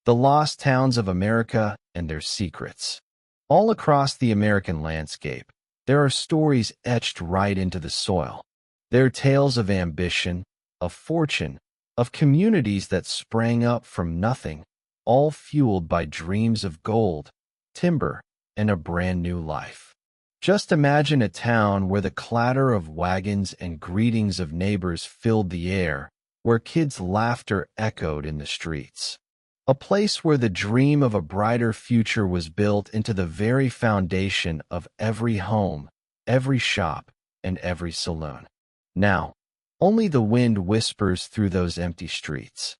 The lost towns of America and their secrets. All across the American landscape, there are stories etched right into the soil. There are tales of ambition, of fortune, of communities that sprang up from nothing, all fueled by dreams of gold, timber, and a brand new life. Just imagine a town where the clatter of wagons and greetings of neighbors filled the air, where kids' laughter echoed in the streets. A place where the dream of a brighter future was built into the very foundation of every home, every shop, and every saloon. Now, only the wind whispers through those empty streets.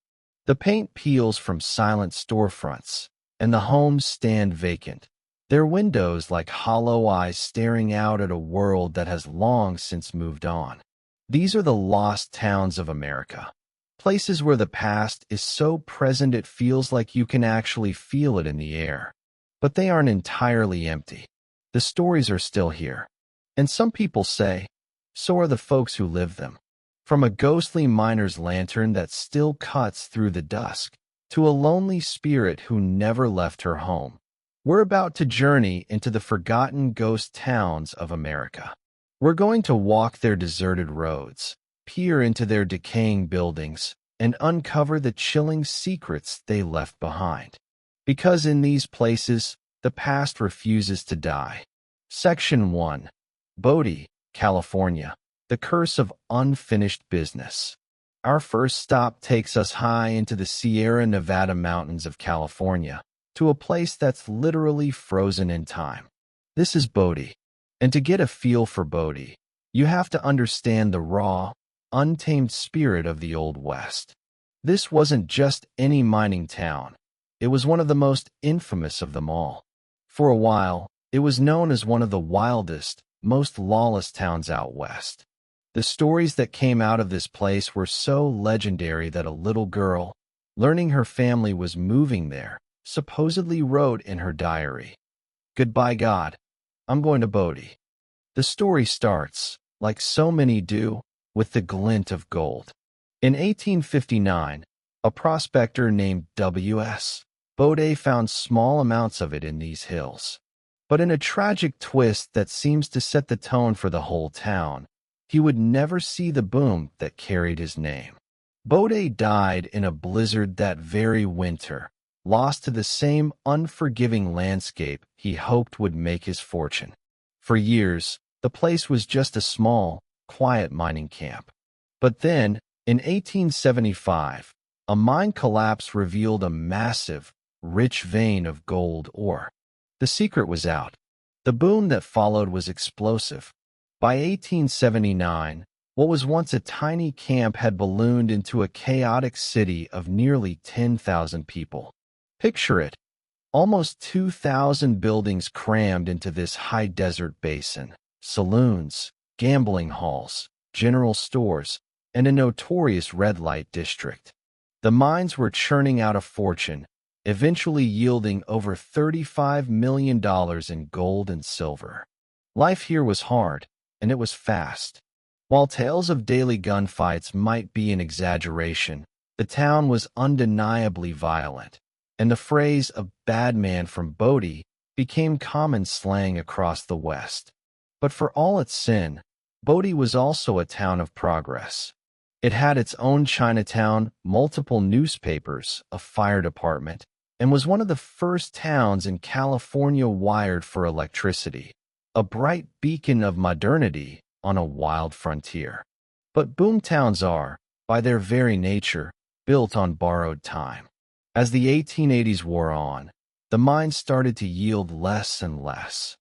The paint peels from silent storefronts, and the homes stand vacant, their windows like hollow eyes staring out at a world that has long since moved on. These are the lost towns of America. Places where the past is so present it feels like you can actually feel it in the air. But they aren't entirely empty. The stories are still here. And some people say, so are the folks who live them. From a ghostly miner's lantern that still cuts through the dusk, to a lonely spirit who never left her home, we're about to journey into the forgotten ghost towns of America. We're going to walk their deserted roads, peer into their decaying buildings, and uncover the chilling secrets they left behind. Because in these places, the past refuses to die. Section 1. Bodie, California. The Curse of Unfinished Business. Our first stop takes us high into the Sierra Nevada mountains of California, to a place that's literally frozen in time. This is Bodie. And to get a feel for Bodie, you have to understand the raw, untamed spirit of the Old West. This wasn't just any mining town. It was one of the most infamous of them all. For a while, it was known as one of the wildest, most lawless towns out west. The stories that came out of this place were so legendary that a little girl, learning her family was moving there, supposedly wrote in her diary, "Goodbye, God. I'm going to Bodie." The story starts, like so many do, with the glint of gold. In 1859, a prospector named W.S. Bodie found small amounts of it in these hills. But in a tragic twist that seems to set the tone for the whole town, he would never see the boom that carried his name. Bodie died in a blizzard that very winter, lost to the same unforgiving landscape he hoped would make his fortune. For years, the place was just a small, quiet mining camp. But then, in 1875, a mine collapse revealed a massive, rich vein of gold ore. The secret was out. The boom that followed was explosive. By 1879, what was once a tiny camp had ballooned into a chaotic city of nearly 10,000 people. Picture it. Almost 2,000 buildings crammed into this high desert basin. Saloons, gambling halls, general stores, and a notorious red light district. The mines were churning out a fortune, eventually yielding over $35 million in gold and silver. Life here was hard, and it was fast. While tales of daily gunfights might be an exaggeration, the town was undeniably violent, and the phrase "a bad man from Bodie" became common slang across the West. But for all its sin, Bodie was also a town of progress. It had its own Chinatown, multiple newspapers, a fire department, and was one of the first towns in California wired for electricity, a bright beacon of modernity on a wild frontier. But boomtowns are, by their very nature, built on borrowed time. As the 1880s wore on, the mines started to yield less and less.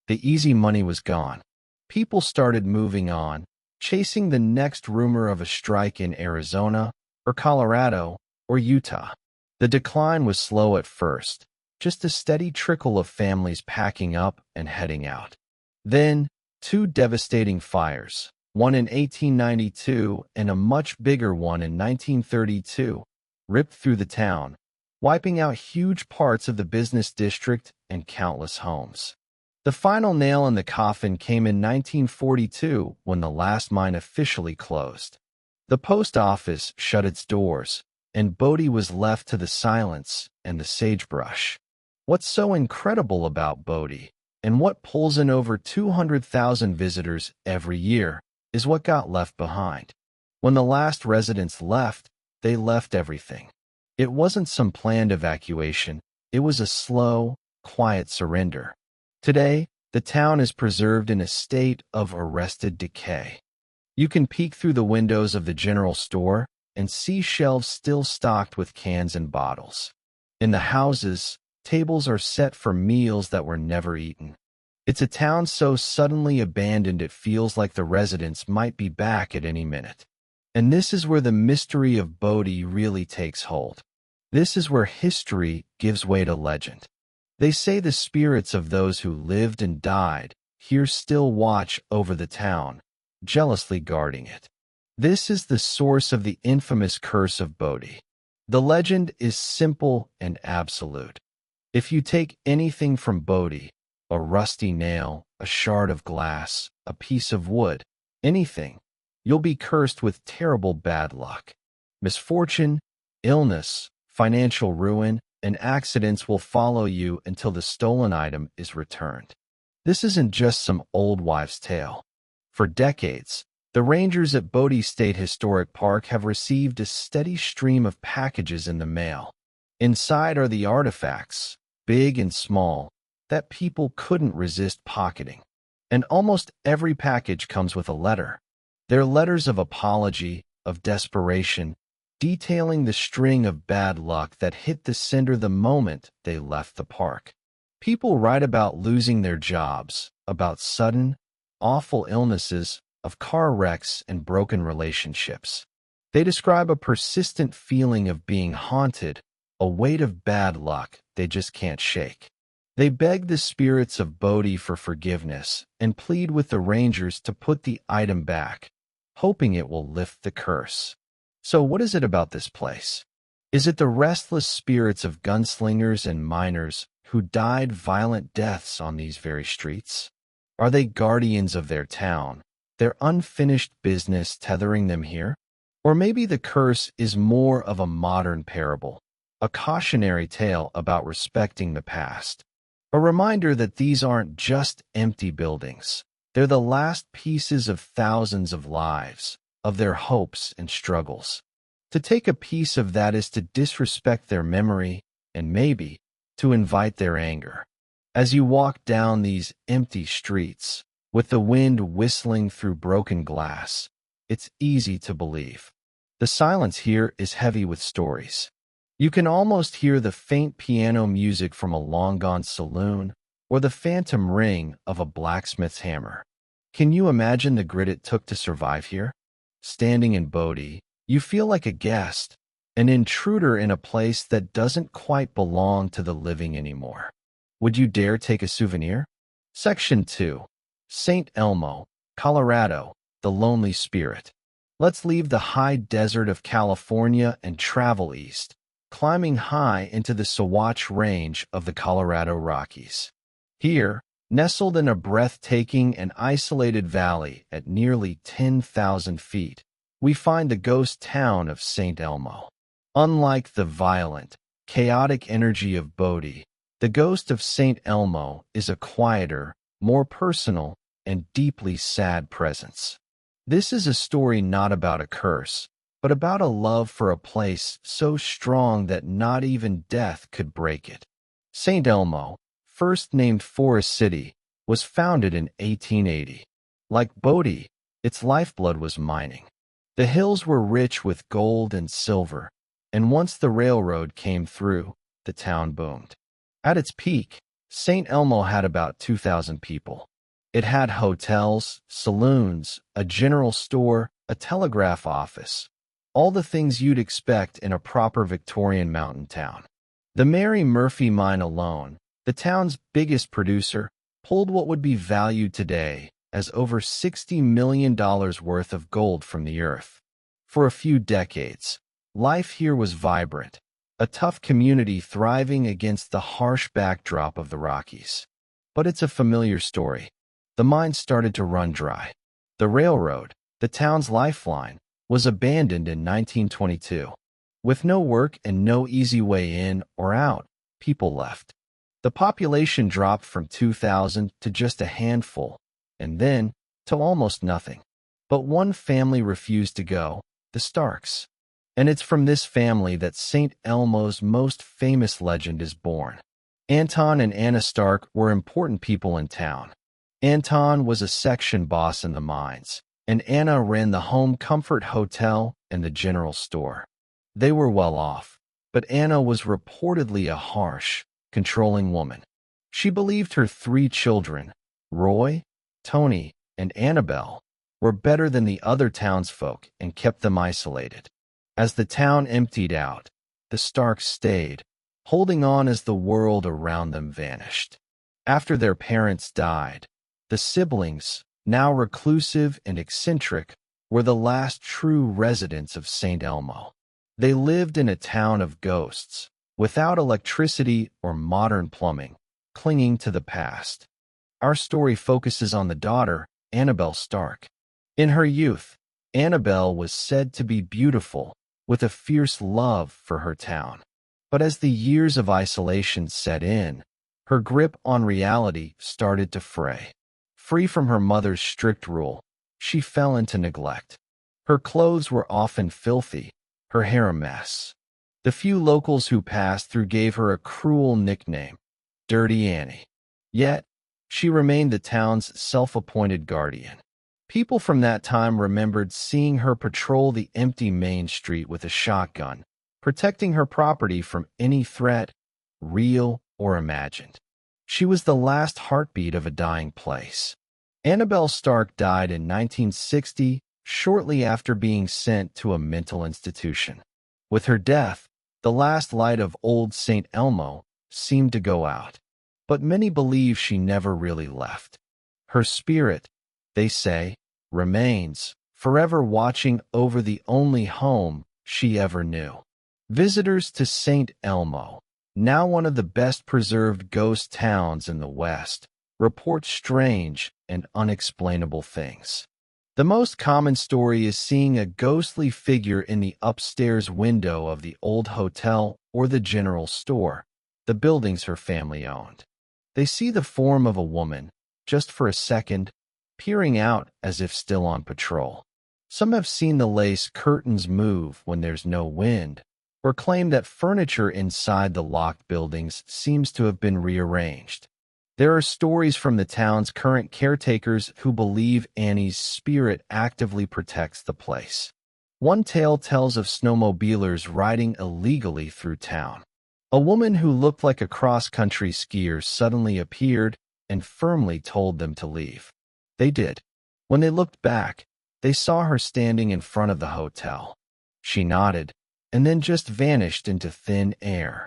The easy money was gone. People started moving on, chasing the next rumor of a strike in Arizona, or Colorado, or Utah. The decline was slow at first, just a steady trickle of families packing up and heading out. Then, two devastating fires, one in 1892 and a much bigger one in 1932, ripped through the town, wiping out huge parts of the business district and countless homes. The final nail in the coffin came in 1942 when the last mine officially closed. The post office shut its doors, and Bodie was left to the silence, and the sagebrush. What's so incredible about Bodie, and what pulls in over 200,000 visitors every year, is what got left behind. When the last residents left, they left everything. It wasn't some planned evacuation, it was a slow, quiet surrender. Today, the town is preserved in a state of arrested decay. You can peek through the windows of the general store and see shelves still stocked with cans and bottles. In the houses, tables are set for meals that were never eaten. It's a town so suddenly abandoned it feels like the residents might be back at any minute. And this is where the mystery of Bodie really takes hold. This is where history gives way to legend. They say the spirits of those who lived and died here still watch over the town, jealously guarding it. This is the source of the infamous curse of Bodie. The legend is simple and absolute. If you take anything from Bodie, a rusty nail, a shard of glass, a piece of wood, anything, you'll be cursed with terrible bad luck. Misfortune, illness, financial ruin, and accidents will follow you until the stolen item is returned. This isn't just some old wives' tale. For decades, the rangers at Bodie State Historic Park have received a steady stream of packages in the mail. Inside are the artifacts, big and small, that people couldn't resist pocketing. And almost every package comes with a letter. They're letters of apology, of desperation, detailing the string of bad luck that hit the sender the moment they left the park. People write about losing their jobs, about sudden, awful illnesses, of car wrecks and broken relationships. They describe a persistent feeling of being haunted, a weight of bad luck they just can't shake. They beg the spirits of Bodie for forgiveness and plead with the rangers to put the item back, hoping it will lift the curse. So what is it about this place? Is it the restless spirits of gunslingers and miners who died violent deaths on these very streets? Are they guardians of their town, their unfinished business tethering them here? Or maybe the curse is more of a modern parable, a cautionary tale about respecting the past, a reminder that these aren't just empty buildings. They're the last pieces of thousands of lives, of their hopes and struggles. To take a piece of that is to disrespect their memory and maybe to invite their anger. As you walk down these empty streets, with the wind whistling through broken glass, it's easy to believe. The silence here is heavy with stories. You can almost hear the faint piano music from a long-gone saloon or the phantom ring of a blacksmith's hammer. Can you imagine the grit it took to survive here? Standing in Bodie, you feel like a guest, an intruder in a place that doesn't quite belong to the living anymore. Would you dare take a souvenir? Section 2. St. Elmo, Colorado, the Lonely Spirit. Let's leave the high desert of California and travel east, climbing high into the Sawatch Range of the Colorado Rockies. Here, nestled in a breathtaking and isolated valley at nearly 10,000 feet, we find the ghost town of St. Elmo. Unlike the violent, chaotic energy of Bodie, the ghost of St. Elmo is a quieter, more personal, and deeply sad presence. This is a story not about a curse, but about a love for a place so strong that not even death could break it. St. Elmo, first named Forest City, was founded in 1880. Like Bodie, its lifeblood was mining. The hills were rich with gold and silver, and once the railroad came through, the town boomed. At its peak, St. Elmo had about 2,000 people. It had hotels, saloons, a general store, a telegraph office, all the things you'd expect in a proper Victorian mountain town. The Mary Murphy mine alone, the town's biggest producer, pulled what would be valued today as over $60 million worth of gold from the earth. For a few decades, life here was vibrant, a tough community thriving against the harsh backdrop of the Rockies. But it's a familiar story. The mine started to run dry. The railroad, the town's lifeline, was abandoned in 1922. With no work and no easy way in or out, people left. The population dropped from 2,000 to just a handful, and then to almost nothing. But one family refused to go, the Starks. And it's from this family that St. Elmo's most famous legend is born. Anton and Anna Stark were important people in town. Anton was a section boss in the mines, and Anna ran the Home Comfort Hotel and the general store. They were well off, but Anna was reportedly a harsh, controlling woman. She believed her 3 children, Roy, Tony, and Annabelle, were better than the other townsfolk and kept them isolated. As the town emptied out, the Starks stayed, holding on as the world around them vanished. After their parents died, the siblings, now reclusive and eccentric, were the last true residents of St. Elmo. They lived in a town of ghosts, without electricity or modern plumbing, clinging to the past. Our story focuses on the daughter, Annabelle Stark. In her youth, Annabelle was said to be beautiful, with a fierce love for her town. But as the years of isolation set in, her grip on reality started to fray. Free from her mother's strict rule, she fell into neglect. Her clothes were often filthy, her hair a mess. The few locals who passed through gave her a cruel nickname, Dirty Annie. Yet, she remained the town's self-appointed guardian. People from that time remembered seeing her patrol the empty main street with a shotgun, protecting her property from any threat, real or imagined. She was the last heartbeat of a dying place. Annabelle Stark died in 1960, shortly after being sent to a mental institution. With her death, the last light of old St. Elmo seemed to go out. But many believe she never really left. Her spirit, they say, remains, forever watching over the only home she ever knew. Visitors to St. Elmo, now one of the best-preserved ghost towns in the West, report strange and unexplainable things. The most common story is seeing a ghostly figure in the upstairs window of the old hotel or the general store, the buildings her family owned. They see the form of a woman, just for a second, peering out as if still on patrol. Some have seen the lace curtains move when there's no wind, or claim that furniture inside the locked buildings seems to have been rearranged. There are stories from the town's current caretakers who believe Annie's spirit actively protects the place. One tale tells of snowmobilers riding illegally through town. A woman who looked like a cross-country skier suddenly appeared and firmly told them to leave. They did. When they looked back, they saw her standing in front of the hotel. She nodded, and then just vanished into thin air.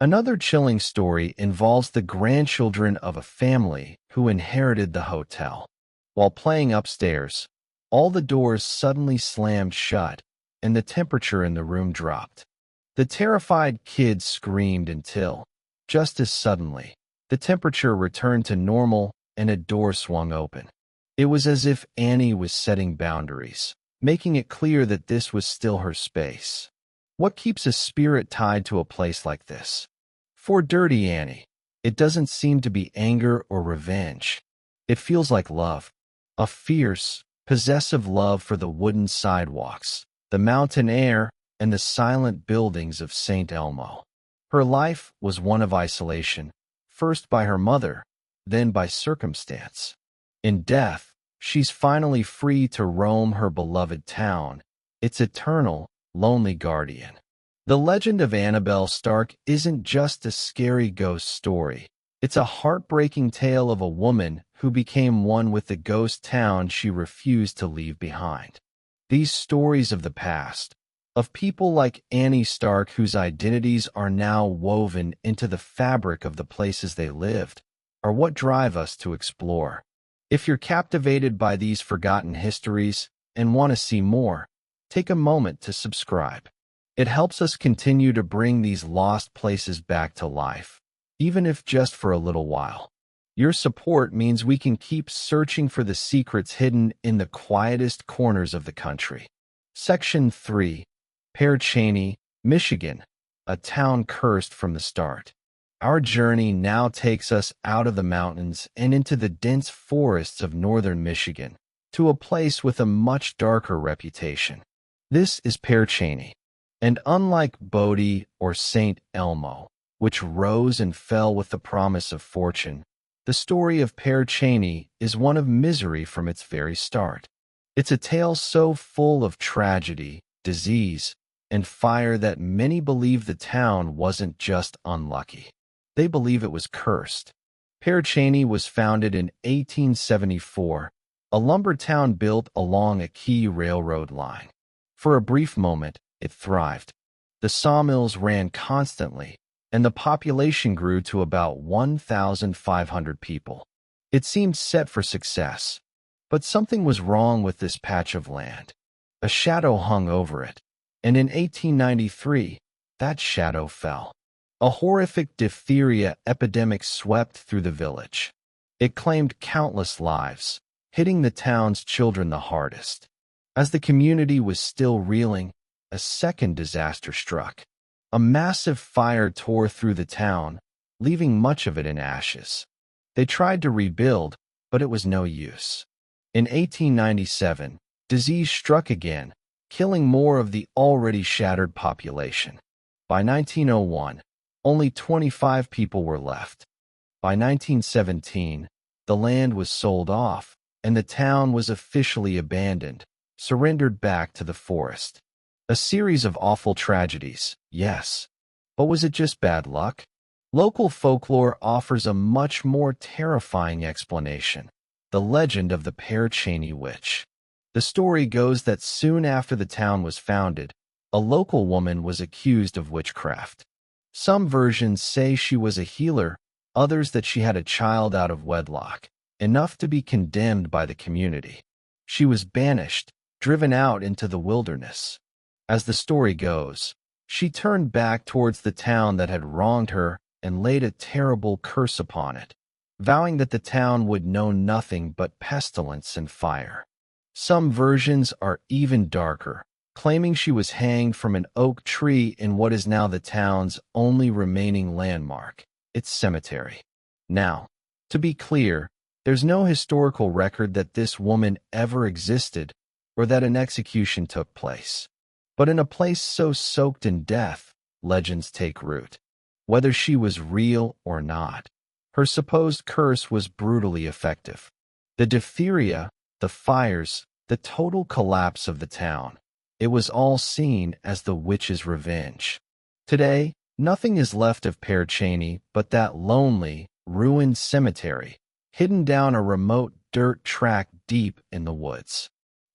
Another chilling story involves the grandchildren of a family who inherited the hotel. While playing upstairs, all the doors suddenly slammed shut, and the temperature in the room dropped. The terrified kids screamed until, just as suddenly, the temperature returned to normal and a door swung open. It was as if Annie was setting boundaries, making it clear that this was still her space. What keeps a spirit tied to a place like this? For Dirty Annie, it doesn't seem to be anger or revenge. It feels like love. A fierce, possessive love for the wooden sidewalks, the mountain air, and the silent buildings of St. Elmo. Her life was one of isolation, first by her mother, then by circumstance. In death, she's finally free to roam her beloved town, its eternal, lonely guardian. The legend of Annabelle Stark isn't just a scary ghost story. It's a heartbreaking tale of a woman who became one with the ghost town she refused to leave behind. These stories of the past, of people like Annie Stark whose identities are now woven into the fabric of the places they lived, are what drive us to explore. If you're captivated by these forgotten histories and want to see more, take a moment to subscribe. It helps us continue to bring these lost places back to life, even if just for a little while. Your support means we can keep searching for the secrets hidden in the quietest corners of the country. Section 3. Pear Cheney, Michigan, a town cursed from the start. Our journey now takes us out of the mountains and into the dense forests of northern Michigan, to a place with a much darker reputation. This is Pear Cheney, and unlike Bodie or St. Elmo, which rose and fell with the promise of fortune, the story of Pear Cheney is one of misery from its very start. It's a tale so full of tragedy, disease, and fire that many believe the town wasn't just unlucky. They believe it was cursed. Pear Cheney was founded in 1874, a lumber town built along a key railroad line. For a brief moment, it thrived. The sawmills ran constantly, and the population grew to about 1,500 people. It seemed set for success, but something was wrong with this patch of land. A shadow hung over it, and in 1893, that shadow fell. A horrific diphtheria epidemic swept through the village. It claimed countless lives, hitting the town's children the hardest. As the community was still reeling, a second disaster struck. A massive fire tore through the town, leaving much of it in ashes. They tried to rebuild, but it was no use. In 1897, disease struck again, killing more of the already shattered population. By 1901, only 25 people were left. By 1917, the land was sold off, and the town was officially abandoned, surrendered back to the forest. A series of awful tragedies, yes. But was it just bad luck? Local folklore offers a much more terrifying explanation: the legend of the Pear Cheney witch. The story goes that soon after the town was founded, a local woman was accused of witchcraft. Some versions say she was a healer, others that she had a child out of wedlock, enough to be condemned by the community. She was banished, driven out into the wilderness. As the story goes, she turned back towards the town that had wronged her and laid a terrible curse upon it, vowing that the town would know nothing but pestilence and fire. Some versions are even darker, claiming she was hanged from an oak tree in what is now the town's only remaining landmark, its cemetery. Now, to be clear, there's no historical record that this woman ever existed or that an execution took place. But in a place so soaked in death, legends take root. Whether she was real or not, her supposed curse was brutally effective. The diphtheria, the fires, the total collapse of the town, it was all seen as the witch's revenge. Today, nothing is left of Pear Cheney but that lonely, ruined cemetery, hidden down a remote dirt track deep in the woods.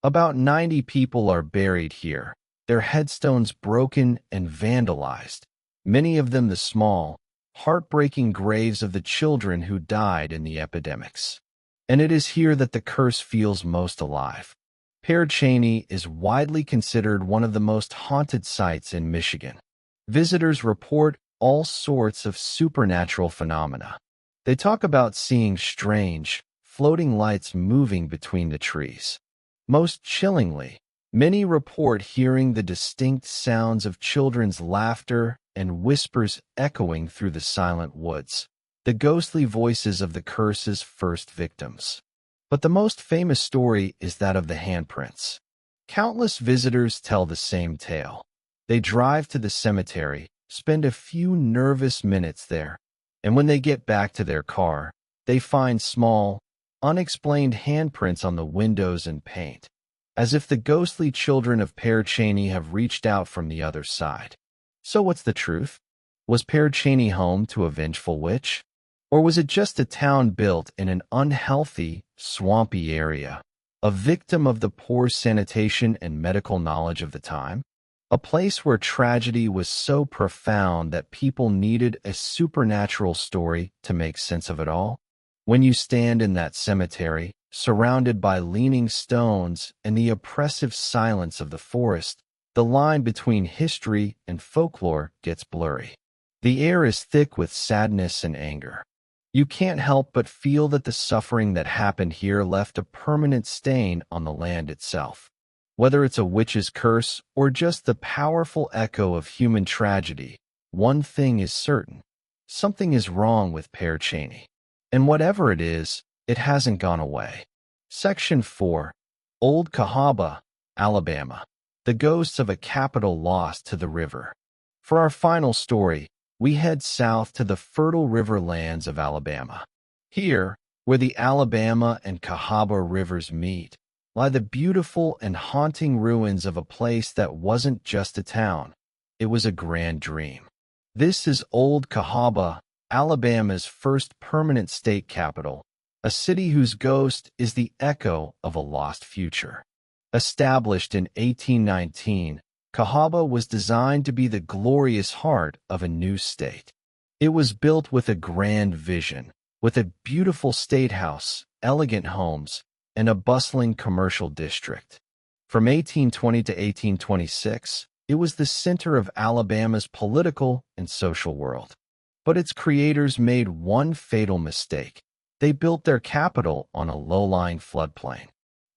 About 90 people are buried here, their headstones broken and vandalized, many of them the small, heartbreaking graves of the children who died in the epidemics. And it is here that the curse feels most alive. Pear Cheney is widely considered one of the most haunted sites in Michigan. Visitors report all sorts of supernatural phenomena. They talk about seeing strange, floating lights moving between the trees. Most chillingly, many report hearing the distinct sounds of children's laughter and whispers echoing through the silent woods, the ghostly voices of the curse's first victims. But the most famous story is that of the handprints. Countless visitors tell the same tale. They drive to the cemetery, spend a few nervous minutes there, and when they get back to their car, they find small, unexplained handprints on the windows and paint, as if the ghostly children of Pear Cheney have reached out from the other side. So what's the truth? Was Pear Cheney home to a vengeful witch? Or was it just a town built in an unhealthy, swampy area, a victim of the poor sanitation and medical knowledge of the time? A place where tragedy was so profound that people needed a supernatural story to make sense of it all? When you stand in that cemetery, surrounded by leaning stones and the oppressive silence of the forest, the line between history and folklore gets blurry. The air is thick with sadness and anger. You can't help but feel that the suffering that happened here left a permanent stain on the land itself. Whether it's a witch's curse or just the powerful echo of human tragedy, one thing is certain. Something is wrong with Pear Cheney. And whatever it is, it hasn't gone away. Section 4. Old Cahawba, Alabama. The ghosts of a capital lost to the river. For our final story, we head south to the fertile river lands of Alabama. Here, where the Alabama and Cahawba rivers meet, lie the beautiful and haunting ruins of a place that wasn't just a town. It was a grand dream. This is Old Cahawba, Alabama's first permanent state capital, a city whose ghost is the echo of a lost future. Established in 1819, Cahawba was designed to be the glorious heart of a new state. It was built with a grand vision, with a beautiful state house, elegant homes, and a bustling commercial district. From 1820 to 1826, it was the center of Alabama's political and social world. But its creators made one fatal mistake. They built their capital on a low-lying floodplain.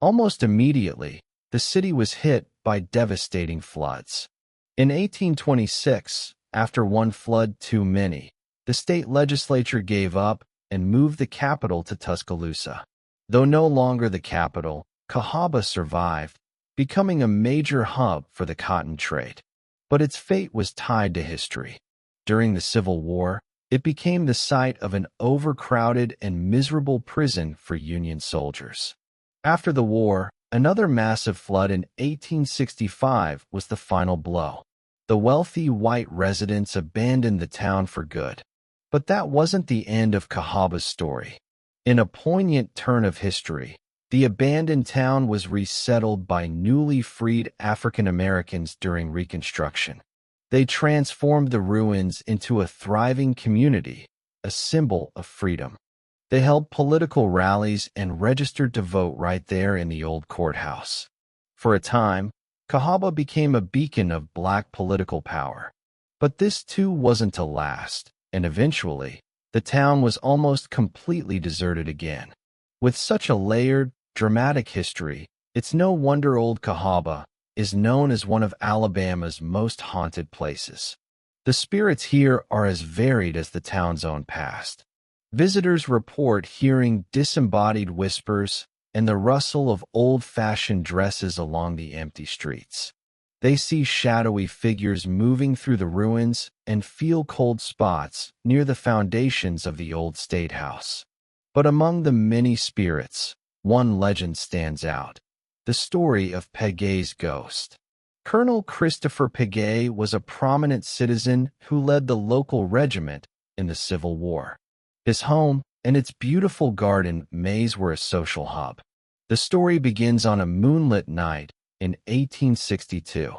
Almost immediately, the city was hit by devastating floods. In 1826, after one flood too many, the state legislature gave up and moved the capital to Tuscaloosa. Though no longer the capital, Cahawba survived, becoming a major hub for the cotton trade. But its fate was tied to history. During the Civil War, it became the site of an overcrowded and miserable prison for Union soldiers. After the war, another massive flood in 1865 was the final blow. The wealthy white residents abandoned the town for good. But that wasn't the end of Cahawba's story. In a poignant turn of history, the abandoned town was resettled by newly freed African Americans during Reconstruction. They transformed the ruins into a thriving community, a symbol of freedom. They held political rallies and registered to vote right there in the old courthouse. For a time, Cahawba became a beacon of black political power. But this too wasn't to last, and eventually, the town was almost completely deserted again. With such a layered, dramatic history, it's no wonder Old Cahawba is known as one of Alabama's most haunted places. The spirits here are as varied as the town's own past. Visitors report hearing disembodied whispers and the rustle of old-fashioned dresses along the empty streets. They see shadowy figures moving through the ruins and feel cold spots near the foundations of the old state house. But among the many spirits, one legend stands out: the story of Peguet's ghost. Colonel Christopher Peguet was a prominent citizen who led the local regiment in the Civil War. His home and its beautiful garden maze were a social hub. The story begins on a moonlit night in 1862.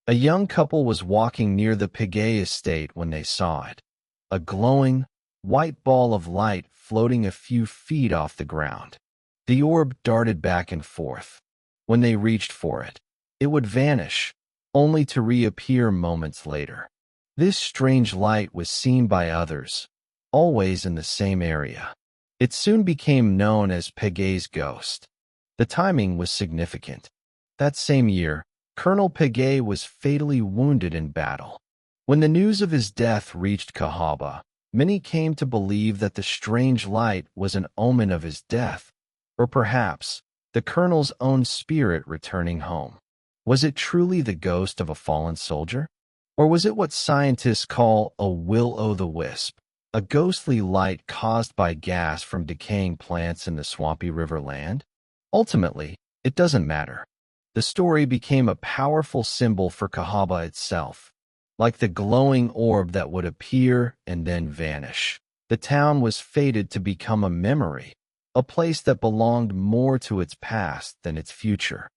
A young couple was walking near the Peguet estate when they saw it. A glowing, white ball of light floating a few feet off the ground. The orb darted back and forth. When they reached for it, it would vanish, only to reappear moments later. This strange light was seen by others, always in the same area. It soon became known as Peguet's ghost. The timing was significant. That same year, Colonel Peguet was fatally wounded in battle. When the news of his death reached Cahawba, many came to believe that the strange light was an omen of his death, or perhaps the colonel's own spirit returning home. Was it truly the ghost of a fallen soldier? Or was it what scientists call a will-o'-the-wisp, a ghostly light caused by gas from decaying plants in the swampy river land? Ultimately, it doesn't matter. The story became a powerful symbol for Cahawba itself. Like the glowing orb that would appear and then vanish, the town was fated to become a memory, a place that belonged more to its past than its future.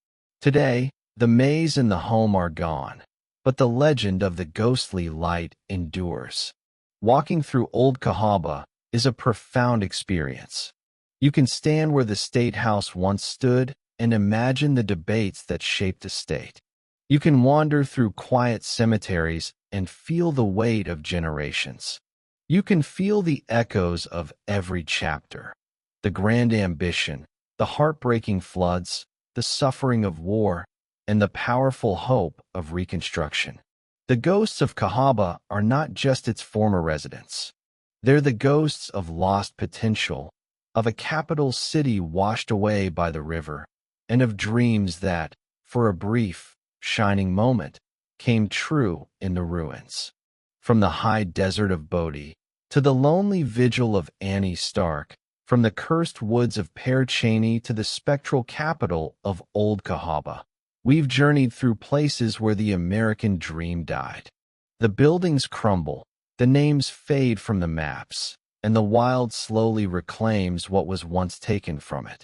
Today, the maze and the home are gone, but the legend of the ghostly light endures. Walking through Old Cahawba is a profound experience. You can stand where the state house once stood and imagine the debates that shaped the state. You can wander through quiet cemeteries and feel the weight of generations. You can feel the echoes of every chapter. The grand ambition, the heartbreaking floods, the suffering of war, and the powerful hope of reconstruction. The ghosts of Cahawba are not just its former residents. They're the ghosts of lost potential, of a capital city washed away by the river, and of dreams that, for a brief, shining moment, came true in the ruins. From the high desert of Bodie to the lonely vigil of Annie Stark, from the cursed woods of Pear Cheney to the spectral capital of Old Cahawba, we've journeyed through places where the American dream died. The buildings crumble, the names fade from the maps, and the wild slowly reclaims what was once taken from it.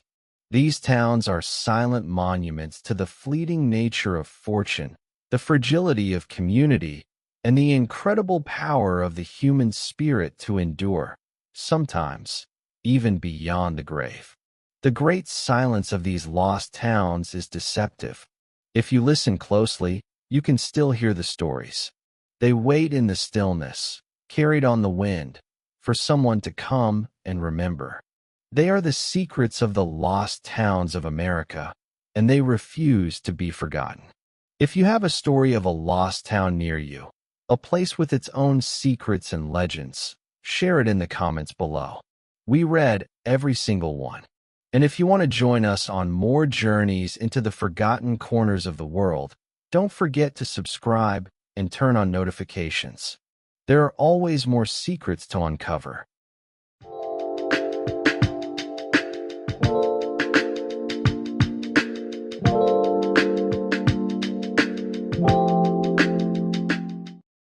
These towns are silent monuments to the fleeting nature of fortune, the fragility of community, and the incredible power of the human spirit to endure, sometimes even beyond the grave. The great silence of these lost towns is deceptive. If you listen closely, you can still hear the stories. They wait in the stillness, carried on the wind, for someone to come and remember. They are the secrets of the lost towns of America, and they refuse to be forgotten. If you have a story of a lost town near you, a place with its own secrets and legends, share it in the comments below. We read every single one. And if you want to join us on more journeys into the forgotten corners of the world, don't forget to subscribe and turn on notifications. There are always more secrets to uncover.